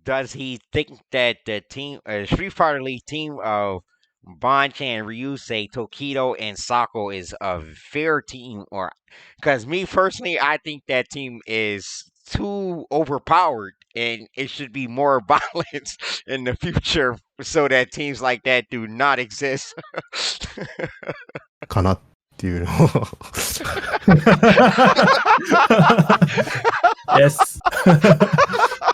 Does he think that the team, Street Fighter League team of Bonchan, Ryusei, Tokido, and Sako is a fair team? Or because me personally, I think that team is too overpowered, and it should be more balance in the future so that teams like that do not exist. かなっていうのを Yes.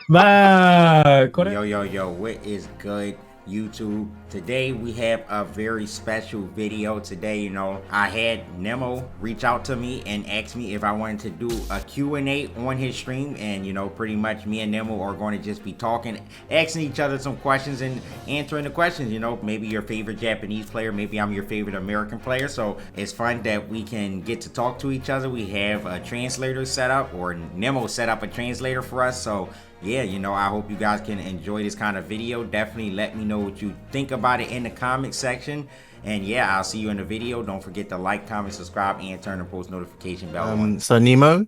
まあ、これ。 Yo, yo, yo, what is good, YouTube? Today we have a very special video. Today, I had Nemo reach out to me and ask me if I wanted to do a Q&A on his stream, and pretty much me and Nemo are going to just be talking, asking each other some questions and answering the questions. Maybe your favorite Japanese player, maybe I'm your favorite American player, so it's fun that we can get to talk to each other. We have a translator set up, or Nemo set up a translator for us, so yeah, I hope you guys can enjoy this kind of video. Definitely let me know what you think about it in the comment section. And yeah, I'll see you in the video. Don't forget to like, comment, subscribe, and turn the post notification bell on. So Nemo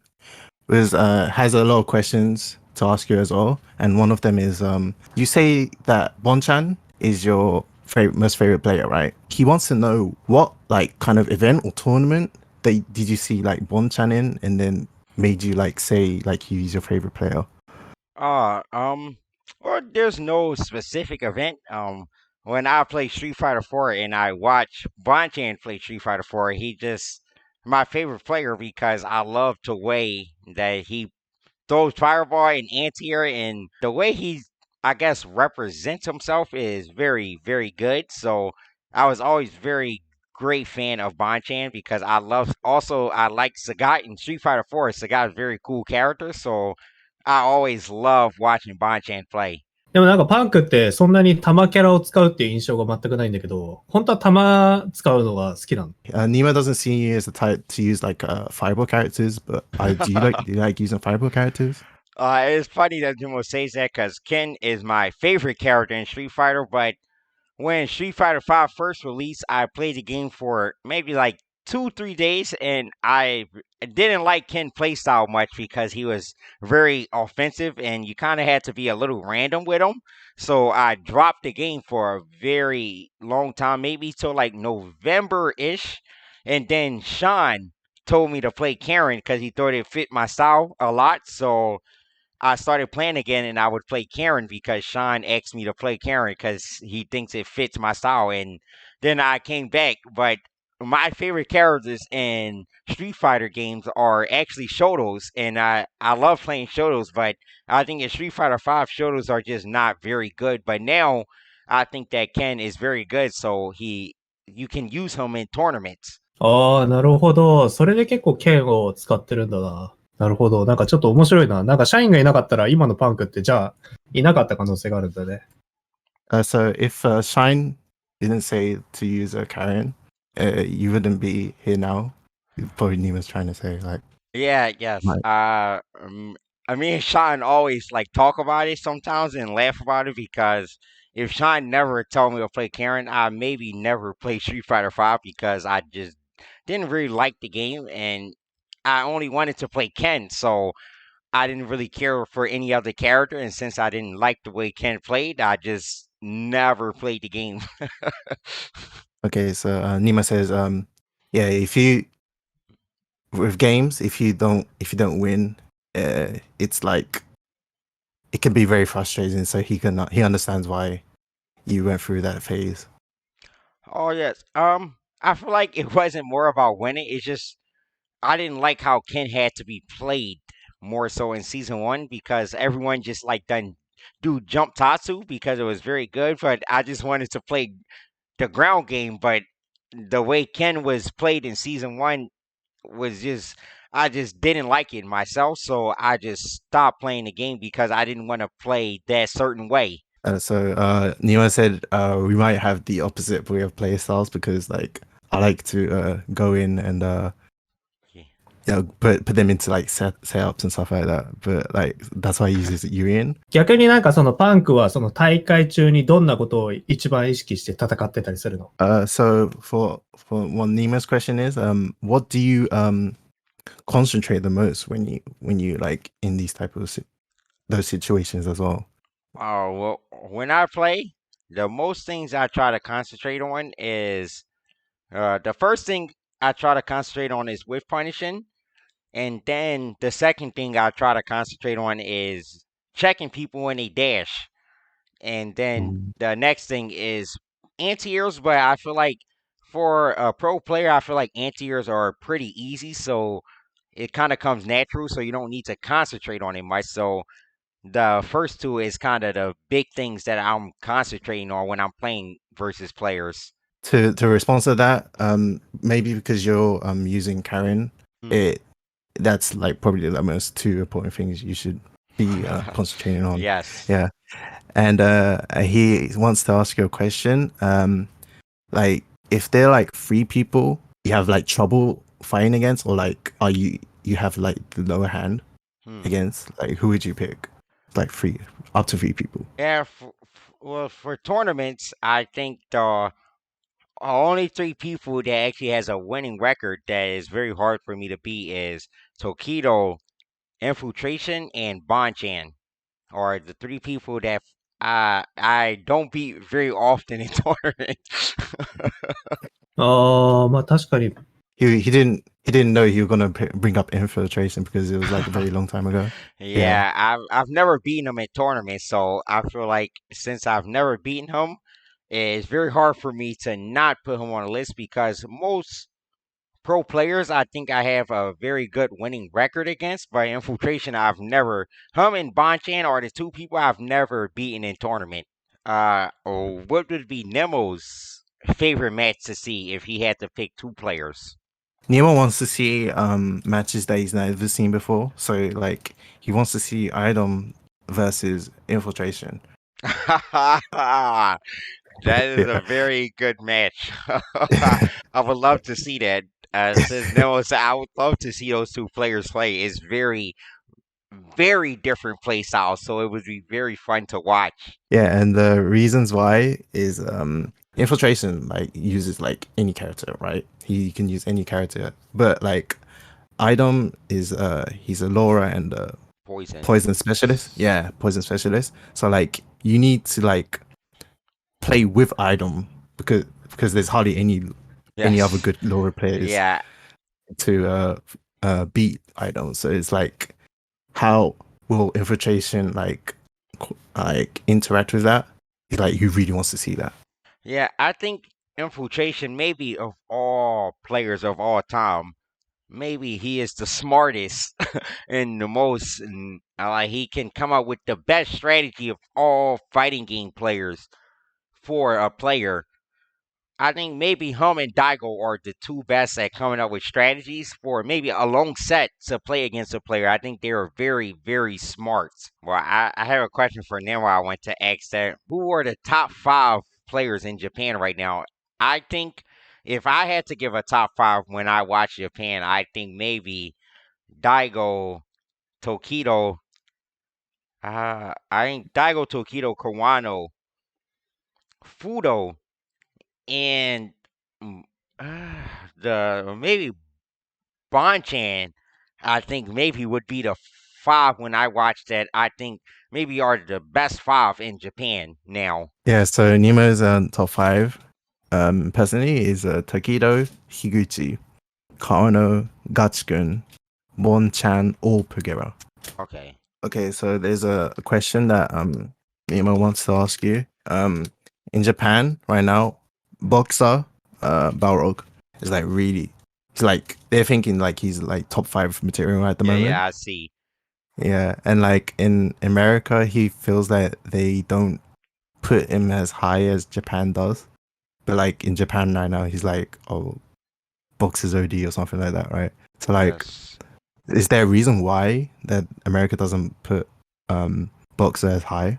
has a lot of questions to ask you as well, and one of them is you say that Bonchan is your most favorite player, right? He wants to know what kind of event or tournament did you see Bonchan in, and then made you say he's your favorite player. Well, there's no specific event. When I play Street Fighter 4 and I watch Bonchan play Street Fighter 4, he just my favorite player because I love the way that he throws fireball and anti-air, and the way he, I guess, represents himself is very, very good. So I was always very great fan of Bonchan because I like Sagat in Street Fighter 4. Sagat is a very cool character, so I always love watching Bonchan play. でもなんかパンクってそんなに弾キャラを使うっていう印象が全くないんだけど、本当は弾使うのが好きなの。Nemo doesn't see you as the type to use fireball characters, but do you like using fireball characters? It's funny that Jimo says that because Ken is my favorite character in Street Fighter, but when Street Fighter 5 first released, I played the game for maybe 2-3 days, and I didn't like Ken playstyle much because he was very offensive, and you kind of had to be a little random with him. So I dropped the game for a very long time, maybe till November-ish, and then Sean told me to play Karen because he thought it fit my style a lot. So I started playing again, and I would play Karen because Sean asked me to play Karen because he thinks it fits my style. And then I came back, but my favorite characters in Street Fighter games are actually Shotos, and I love playing Shotos, but I think in Street Fighter 5, Shotos are just not very good. But now I think that Ken is very good, so you can use him in tournaments. ああ、なるほど。それで結構剣を使ってるんだな。なるほど。なんかちょっと面白いな。なんか社員がいなかったら今のパンクってじゃあいなかった可能性があるんだね。So if Shine didn't say to use a Karen, you wouldn't be here now. Probably Nemo's trying to say Yeah, yes. Right. I mean, Sean always talk about it sometimes and laugh about it because if Sean never told me to play Karen, I maybe never play Street Fighter 5 because I just didn't really like the game, and I only wanted to play Ken, so I didn't really care for any other character. And since I didn't like the way Ken played, I just never played the game. Okay, so Nemo says, yeah, with games, if you don't win, it's it can be very frustrating. So he understands why you went through that phase. Oh yes. I feel like it wasn't more about winning. It's just I didn't like how Ken had to be played more so in season 1 because everyone just done do jump Tatsu because it was very good, but I just wanted to play the ground game. But the way Ken was played in season 1 was just I just didn't like it myself, so I just stopped playing the game because I didn't want to play that certain way. So Nemo said we might have the opposite way of play styles because I like to go in and put them into setups and stuff like that, but that's why he uses Urian. 逆になんかそのパンクはその大会中にどんなことを一番意識して戦ってたりするの？ So for what Nemo's question is, what do you concentrate the most when you in these type of those situations as well? Oh well, when I play, the most things I try to concentrate on is the first thing I try to concentrate on is with punishing, and then the second thing I try to concentrate on is checking people when they dash, and then Mm. the next thing is anti-airs. But I feel like for a pro player, I feel like anti-airs are pretty easy, so it kind of comes natural, so you don't need to concentrate on it much. So the first two is kind of the big things that I'm concentrating on when I'm playing versus players. To respond to that, maybe because you're using Karen, Hmm. it that's like probably the most two important things you should be concentrating on. Yes. Yeah, and he wants to ask you a question. Like if they're like three people, you have like trouble fighting against, or like are you have like the lower hand Hmm. against? Like who would you pick? Like three, up to three people. Yeah. Well, for tournaments, I think the only three people that actually has a winning record that is very hard for me to beat is Tokido, Infiltration, and Bonchan, are the three people that I don't beat very often in tournaments. ああ、まあ確かに。He didn't know you were gonna bring up infiltration because it was like a very long time ago. Yeah. Yeah, I've never beaten him in tournaments, so I feel like since I've never beaten him, it's very hard for me to not put him on a list because most pro players I think I have a very good winning record against, but infiltration I've never him and Bonchan are the two people I've never beaten in tournament. What would be Nemo's favorite match to see if he had to pick two players? Nemo wants to see matches that he's never seen before. So like he wants to see Idom versus Infiltration. That is Yeah. a very good match. I would love to see that. Since Nemo said, I would love to see those two players play. It's very, very different play styles, so it would be very fun to watch. Yeah, and the reasons why is Infiltration like uses like any character, right? He can use any character. But like Idom is he's a Laura and Poison. poison specialist. Yeah, poison specialist. So like you need to like play with Idom because there's hardly any other Yes. good Laura players Yeah. to beat Idom. So it's like how will Infiltration like interact with that? It's like who really wants to see that? Yeah, I think Infiltration, maybe of all players of all time, maybe he is the smartest and the most, and like he can come up with the best strategy of all fighting game players for a player. I think maybe him and Daigo are the two best at coming up with strategies for maybe a long set to play against a player. I think they're very, very smart. Well, I have a question for Nemo. I want to ask that. Who are the top five players in Japan right now? I think if I had to give a top five when I watch Japan, I think maybe Daigo, Tokido. I think Daigo, Tokido, Kawano, Fudo, and mm, the maybe Bonchan, I think maybe would be the five when I watch that. I think maybe are the best five in Japan now. Yeah, so Nemo's top five personally is Takido, Higuchi, Kaono, Gachikun, Bon-chan, all Pugera. Okay. Okay, so there's a question that Nemo wants to ask you. In Japan right now, boxer Balrog is like really, he's like they're thinking like he's like top five material at the Yeah, moment. yeah, I see. Yeah, and like in America, he feels that they don't put him as high as Japan does. But like in Japan right now, he's like, oh, boxers OD or something like that, right? So like, Yes. is there a reason why that America doesn't put boxer as high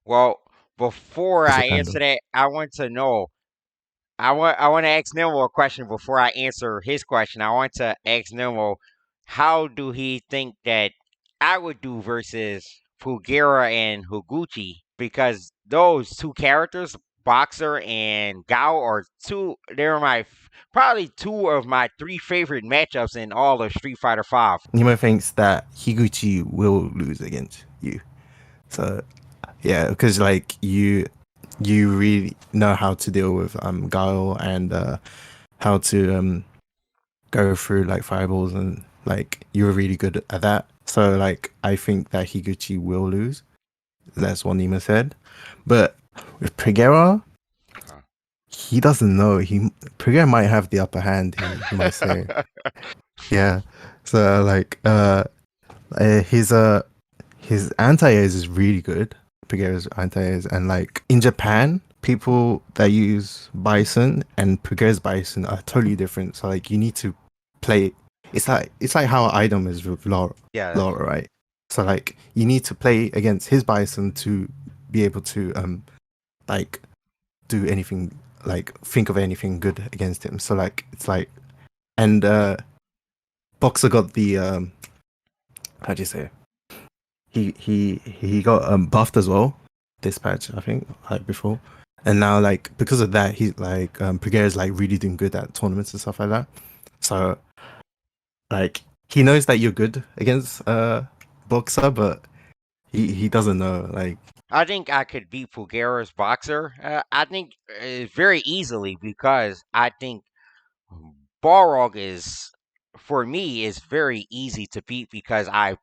Well, before as I Japan answer does? that, I want to know. I want to ask Nemo a question before I answer his question. I want to ask Nemo, how do he think that I would do versus Fugera and Higuchi? Because those two characters, Boxer and Gao, are two. They're probably two of my three favorite matchups in all of Street Fighter Five. Nemo thinks that Higuchi will lose against you. So Yeah, because like you really know how to deal with Guile and how to go through like fireballs, and like you're really good at that. So like I think that Higuchi will lose. That's what Nemo said. But with Pregera, he doesn't know. Pregera might have the upper hand. He might say, yeah. So like his anti-airs is really good. Pregera's anti-airs, and like in Japan, people that use Bison and Pregera's Bison are totally different. So like you need to play. It's like how Idom is with Laura, Yeah. Laura, right? So like you need to play against his Bison to be able to like do anything, like think of anything good against him. So like it's like, and Boxer got the how do you say it? He got buffed as well this patch, I think, like before. And now like because of that, he's like Pregera is like really doing good at tournaments and stuff like that. So like he knows that you're good against Boxer, but he doesn't know. Like I think I could beat Pugera's Boxer. I think very easily because I think Balrog is, for me, is very easy to beat because I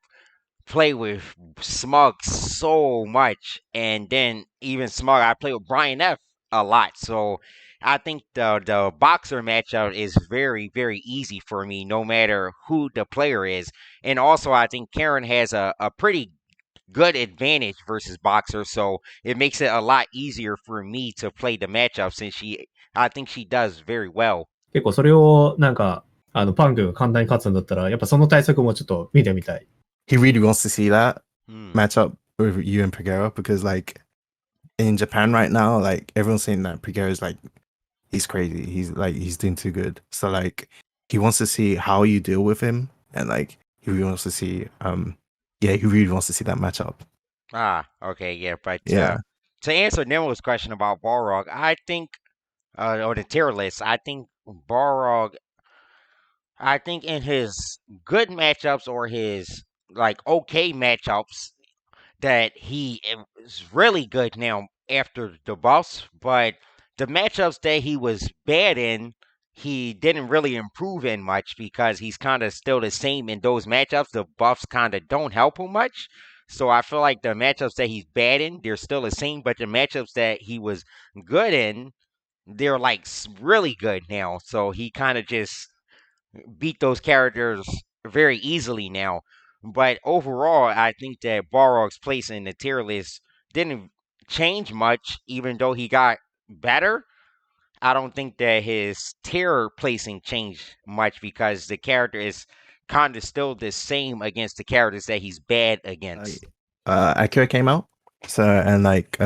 play with Smug so much, and then even Smug, I play with Brian F a lot. So I think the Boxer matchup is very easy for me, no matter who the player is. And also, I think Karen has a pretty good advantage versus Boxer, so it makes it a lot easier for me to play the matchup since I think she does very well. 結構それをなんか、パンクが簡単に勝つんだったら、やっぱその対策もちょっと見てみたい。he really wants to see that Hmm. matchup with you and Pregera, because like in Japan right now, like everyone's saying that Pregera is like he's crazy. He's doing too good. So like he wants to see how you deal with him, and like he really wants to see he really wants to see that matchup. Okay, yeah, but Yeah. to answer Nemo's question about Balrog, I think or the tier list, I think Balrog, I think in his good matchups or his like okay matchups, that he is really good now after the buffs, but the matchups that he was bad in, he didn't really improve in much because he's kind of still the same in those matchups. The buffs kind of don't help him much. So I feel like the matchups that he's bad in, they're still the same, but the matchups that he was good in, they're like really good now. So he kind of just beat those characters very easily now. But overall, I think that Balrog's place in the tier list didn't change much, even though he got better. I don't think that his tier placing changed much because the character is kind of still the same against the characters that he's bad against. Akira came out. So and like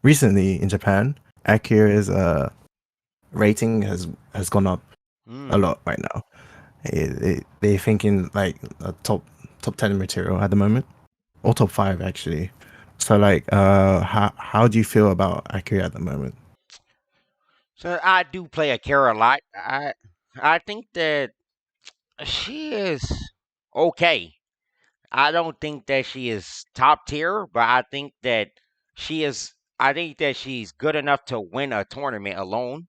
recently in Japan, Akira's rating has gone up a lot right now. They're thinking like a top 10 material at the moment, or top 5 actually. So like how do you feel about Akira at the moment? So I do play Akira a lot. I think that she is okay. I don't think that she is top tier, but I think that she is. I think that she's good enough to win a tournament alone.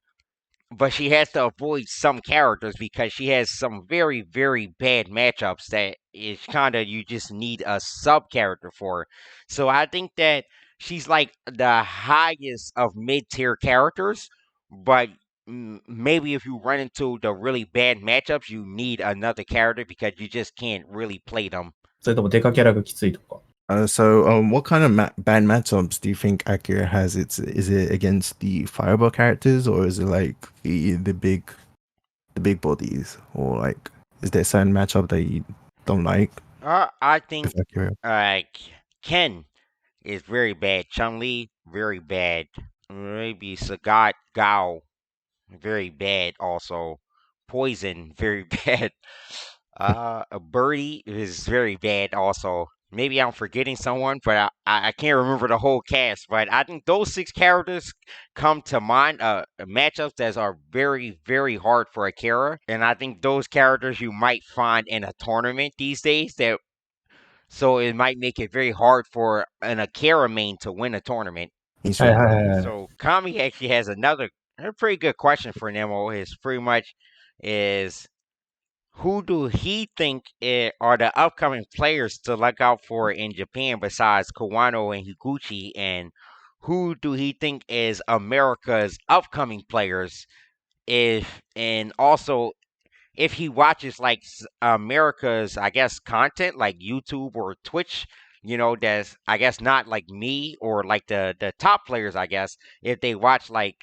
But she has to avoid some characters because she has some very bad matchups that is kind of you just need a sub character for. So I think that she's like the highest of mid tier characters, but maybe if you run into the really bad matchups, you need another character because you just can't really play them. それともデカキャラがきついとか。So what kind of bad matchups do you think Akira has? Is it against the fireball characters, or is it like the big bodies, or like is there a certain matchup that you don't like I think with Akira? Ken is very bad. Chun-Li, very bad. Maybe Sagat Gao, very bad also. Poison, very bad. A Birdie is very bad also. Maybe I'm forgetting someone, but I can't remember the whole cast. But I think those 6 characters come to mind. Matchups that are very hard for Akira, and I think those characters you might find in a tournament these days that so it might make it very hard for an Akira main to win a tournament. 印 はい 象。 はいはいはい。 So Kami actually has a pretty good question for Nemo. Is pretty much is who do he think are the upcoming players to look out for in Japan besides Kawano and Higuchi, and who do he think is America's upcoming players? If and also if he watches like America's, I guess, content like YouTube or Twitch, that's I guess not like me or like the top players. I guess if they watch like,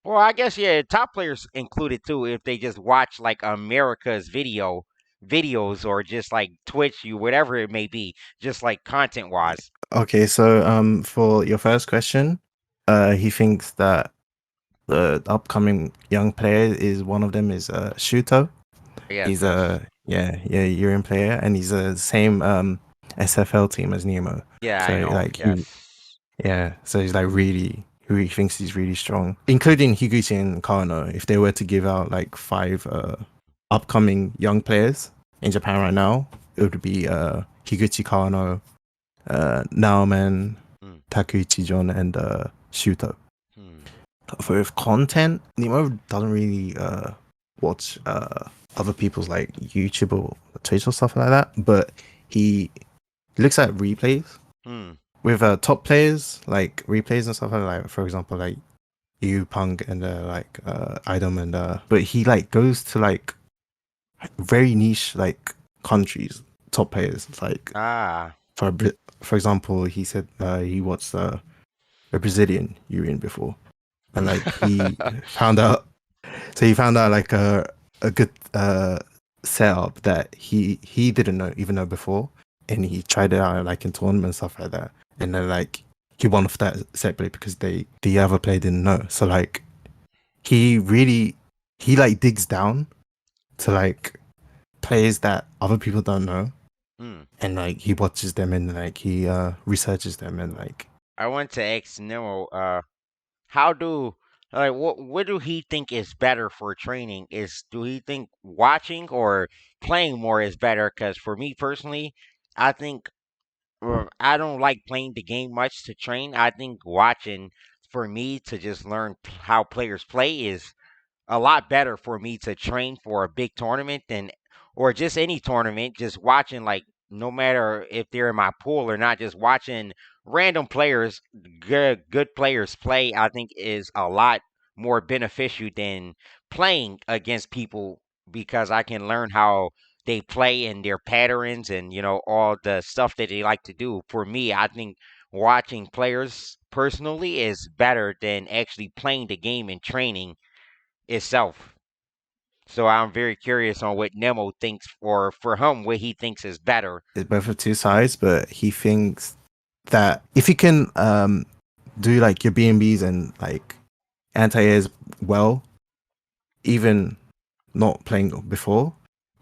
well, I guess yeah, top players included too. If they just watch like America's videos or just like Twitch, whatever it may be, just like content wise. Okay, so for your first question, he thinks that the upcoming young player is one of them is Shuto. Yes, He's a Urin player, and he's the same SFL team as Nemo. yeah, So I know. like Yes. so he's like really he thinks he's really strong, including Higuchi and Kano. If they were to give out like 5 upcoming young players in Japan right now, it would be Higuchi, Kano, Naoman, Mm. Takuichi John, and Shuto. Hmm. For content, Nemo doesn't really watch other people's like YouTube or Twitch or stuff like that, but he looks at replays Hmm. with top players, like replays and stuff like for example, like you Punk and like Idom and but he like goes to like very niche like countries, top players. Like Ah. for example, he said he watched a Brazilian Urin before, and like he found out. So he found out like a good setup that he didn't know before, and he tried it out like in tournaments stuff like that, and then like he won for that separately because the other player didn't know. So like he like digs down to like players that other people don't know, Hmm. and like he watches them and like he researches them and like I want to ask Nemo, how do like what do he think is better for training? Do he think watching or playing more is better? Because for me personally, I think I don't like playing the game much to train. I think watching for me to just learn how players play is a lot better for me to train for a big tournament than or just any tournament, just watching like no matter if they're in my pool or not, just watching random players, good players play, I think is a lot more beneficial than playing against people because I can learn how they play and their patterns and all the stuff that they like to do. For me, I think watching players personally is better than actually playing the game and training itself. So I'm very curious on what Nemo thinks, or for him, what he thinks is better. it's both of two sides, but he thinks that if you can do like your BNBs and like anti-airs well, even not playing before,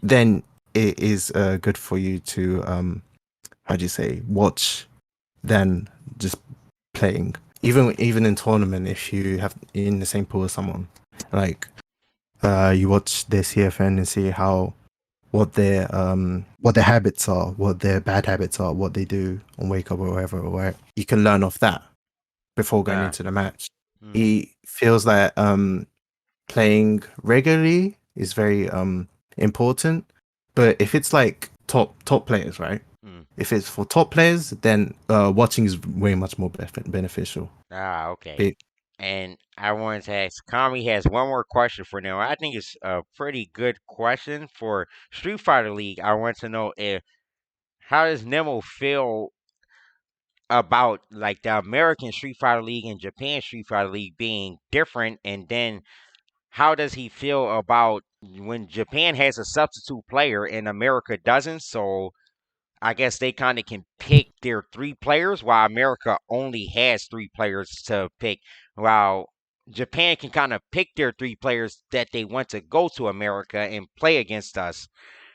then it is good for you to how do you say watch than just playing. Even in tournament, if you have in the same pool as someone, like you watch their CFN and see what their habits are, what their bad habits are, what they do on wake up or whatever, or you can learn off that before going Yeah. into the match. Mhm. He feels that playing regularly is very important, but if it's like top players, right? Mm. If it's for top players, then watching is way much more beneficial. Ah, okay. Big. And I wanted to ask, Kami has one more question for Nemo. I think it's a pretty good question for Street Fighter League. I want to know how does Nemo feel about like the American Street Fighter League and Japan Street Fighter League being different, and then how does he feel about when Japan has a substitute player and America doesn't? So I guess they kind of can pick their 3 players while America only has 3 players to pick, while Japan can kind of pick their 3 players that they want to go to America and play against us.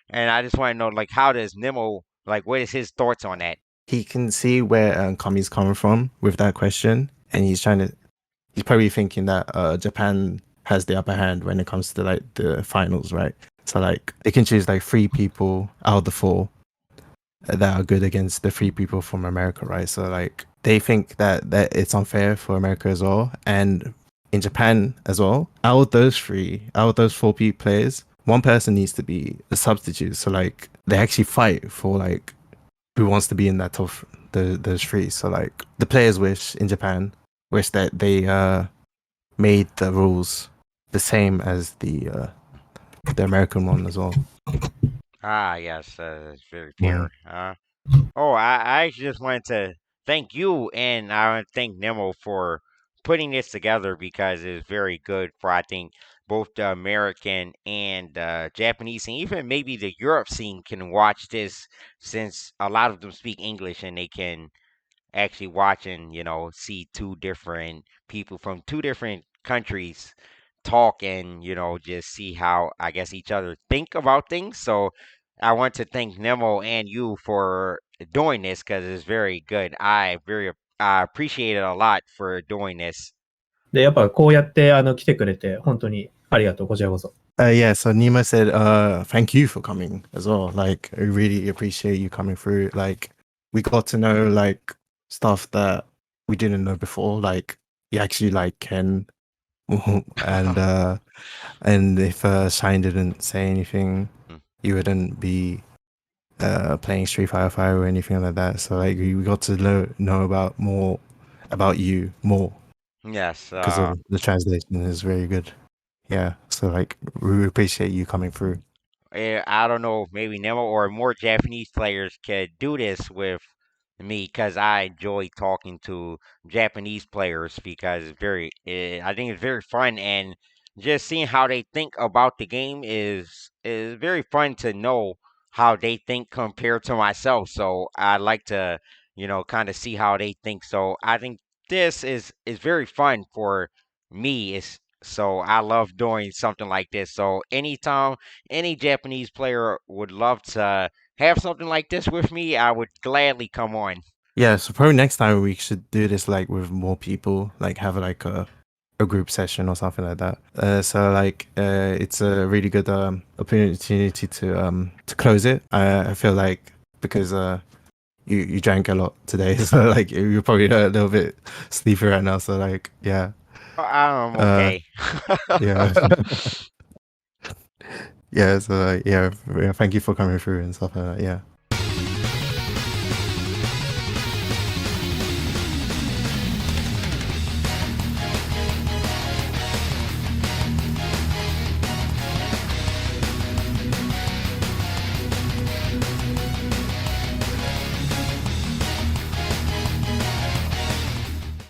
And I just want to know, like, how does Nemo, like, what is his thoughts on that? He can see where Kami's coming from with that question, and he's probably thinking that Japan has the upper hand when it comes to like the finals, right? So like they can choose like 3 people out of the 4 that are good against the 3 people from America, right? So like they think that it's unfair for America as well, and in Japan as well. Out of those 4 players, 1 person needs to be a substitute. So like they actually fight for like who wants to be in that top those 3. So like the players in Japan wish that they made the rules the same as the American one as well. Ah, yes, it's very Yeah. fair. I actually just wanted to thank you and I want to thank Nemo for putting this together because it's very good for I think both the American and Japanese and even maybe the Europe scene can watch this since a lot of them speak English and they can actually watch and see 2 different people from 2 different countries talk and just see how I guess each other think about things. So I want to thank Nemo and you for doing this because it's very good. I appreciate it a lot for doing this. で、やっぱこうやって来てくれて、本当にありがとう、こちらこそ。Yeah, so Nemo said, thank you for coming as well. Like, I really appreciate you coming through. Like, we got to know, like, stuff that we didn't know before. Like, you actually like Ken. And if Shine didn't say anything, you wouldn't be playing Street Fighter 5 or anything like that. So, like, we got to know about you more Yes, because of the translation is very good. Yeah, so like we appreciate you coming through. I don't know if maybe Nemo or more Japanese players could do this with me because I enjoy talking to Japanese players because I think it's very fun and just seeing how they think about the game is very fun to know how they think compared to myself. So I like to kind of see how they think. So I think this is very fun for me. It's so I love doing something like this. So anytime any Japanese player would love to have something like this with me, I would gladly come on. Yeah, so probably next time we should do this like with more people, like have like a group session or something like that. So like it's a really good opportunity to close it. I feel like because you drank a lot today, so like you're probably a little bit sleepy right now. So like yeah, I'm uh, okay. yeah, yeah. So yeah, thank you for coming through and stuff like that. Yeah.